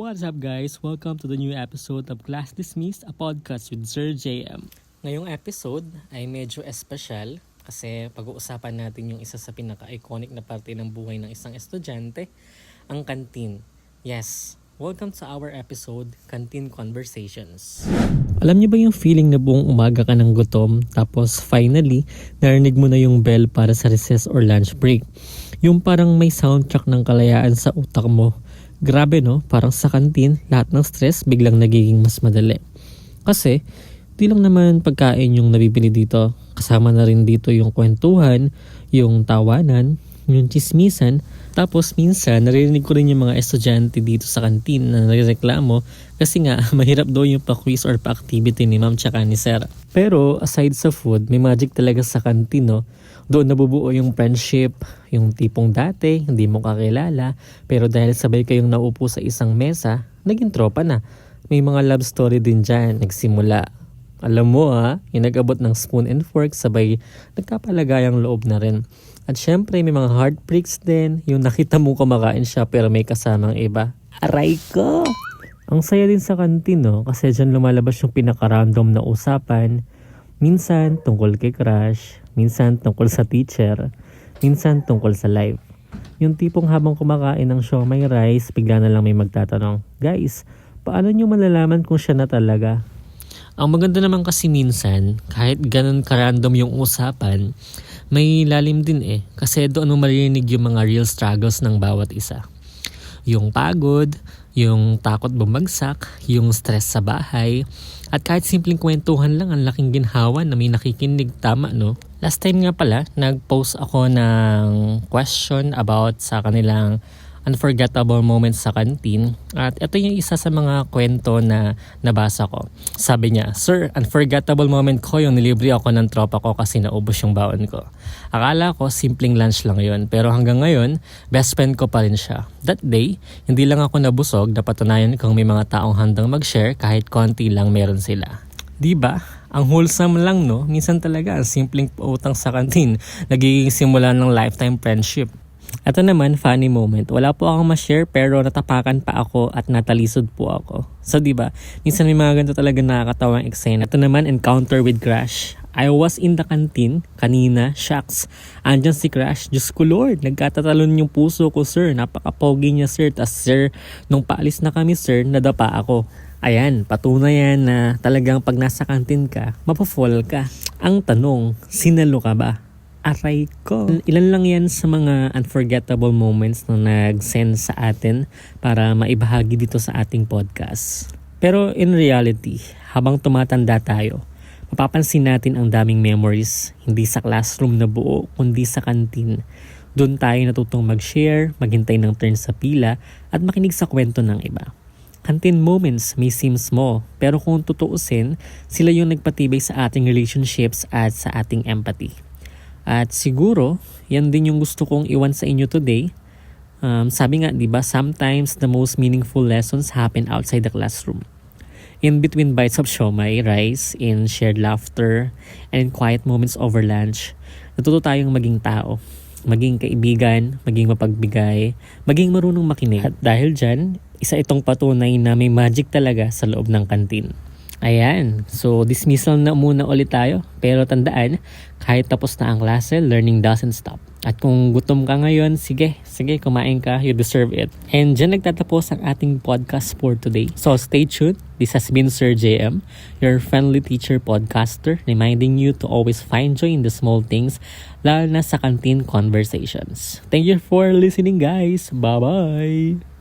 What's up guys? Welcome to the new episode of Class Dismissed, a podcast with Sir JM. Ngayong episode ay medyo espesyal kasi pag-uusapan natin yung isa sa pinaka-iconic na parte ng buhay ng isang estudyante, ang kantin. Yes, welcome to our episode, Canteen Conversations. Alam niyo ba yung feeling na buong umaga ka ng gutom tapos finally narinig mo na yung bell para sa recess or lunch break? Yung parang may soundtrack ng kalayaan sa utak mo. Grabe no, parang sa kantin, lahat ng stress biglang nagiging mas madali. Kasi, di lang naman pagkain yung nabibili dito. Kasama na rin dito yung kwentuhan, yung tawanan, yung chismisan. Tapos minsan, narinig ko rin yung mga estudyante dito sa kantin na nagreklamo kasi nga mahirap daw yung pa-quiz or pa-activity ni ma'am tsaka ni sir. Pero aside sa food, may magic talaga sa kantin no. Doon nabubuo yung friendship, yung tipong dati, hindi mo kakilala, pero dahil sabay kayong naupo sa isang mesa, naging tropa na. May mga love story din dyan, nagsimula. Alam mo yung nag-abot ng spoon and fork, sabay nagkapalagayang loob na rin. At syempre may mga heartbreaks din, yung nakita mo kumakain siya pero may kasamang iba. Aray ko! Ang saya din sa kantin no, kasi dyan lumalabas yung pinaka-random na usapan. Minsan tungkol kay crush, minsan tungkol sa teacher, minsan tungkol sa life. Yung tipong habang kumakain ng siomai rice, bigla na lang may magtatanong, guys, paano nyo malalaman kung siya na talaga? Ang maganda naman kasi minsan, kahit ganun ka-random yung usapan, may lalim din kasi doon mo marinig yung mga real struggles ng bawat isa. Yung pagod, yung takot bumagsak, yung stress sa bahay, at kahit simpleng kwentuhan lang, ang laking ginhawa na may nakikinig, tama no? Last time nga pala, nag-post ako ng question about sa kanilang unforgettable moments sa kantin. At ito yung isa sa mga kwento na nabasa ko. Sabi niya, Sir, unforgettable moment ko yung nilibre ako ng tropa ko kasi naubos yung baon ko. Akala ko simpleng lunch lang yun, pero hanggang ngayon, best friend ko pa rin siya. That day, hindi lang ako nabusog, napatunayan kong may mga taong handang mag-share kahit konti lang meron sila. Diba? Ang wholesome lang no? Minsan talaga ang simpleng utang sa kantin nagiging simula ng lifetime friendship. Ito naman, funny moment. Wala po akong ma-share pero natapakan pa ako at natalisod po ako. So diba, minsan may mga ganito talaga nakakatawang eksena. Ito naman, encounter with crush. I was in the canteen kanina, shucks. Andyan si crush. Diyos ko Lord, nagkatatalon yung puso ko sir. Napaka-pogi niya sir. Tas sir, nung paalis na kami sir, nadapa ako. Ayan, patunay yan na talagang pag nasa kantin ka, mapafall ka. Ang tanong, sinalo ka ba? Aray ko. Ilan lang yan sa mga unforgettable moments na nag-send sa atin para maibahagi dito sa ating podcast. Pero in reality, habang tumatanda tayo, mapapansin natin ang daming memories, hindi sa classroom na buo, kundi sa kantin. Doon tayo natutong mag-share, maghintay ng turn sa pila, at makinig sa kwento ng iba. Canteen moments may seem small, pero kung tutuusin, sila yung nagpatibay sa ating relationships at sa ating empathy. At siguro, yan din yung gusto kong iwan sa inyo today. Sabi nga, diba, sometimes the most meaningful lessons happen outside the classroom. In between bites of siomai, rice, in shared laughter, and in quiet moments over lunch, natuto tayong maging tao, maging kaibigan, maging mapagbigay, maging marunong makinig. At dahil dyan, isa itong patunay na may magic talaga sa loob ng kantin. Ayan, so dismissal na muna ulit tayo. Pero tandaan, kahit tapos na ang klase, learning doesn't stop. At kung gutom ka ngayon, sige, kumain ka, you deserve it. And dyan nagtatapos ang ating podcast for today. So stay tuned. This has been Sir JM, your friendly teacher podcaster, reminding you to always find joy in the small things, lalo na sa canteen conversations. Thank you for listening guys. Bye-bye!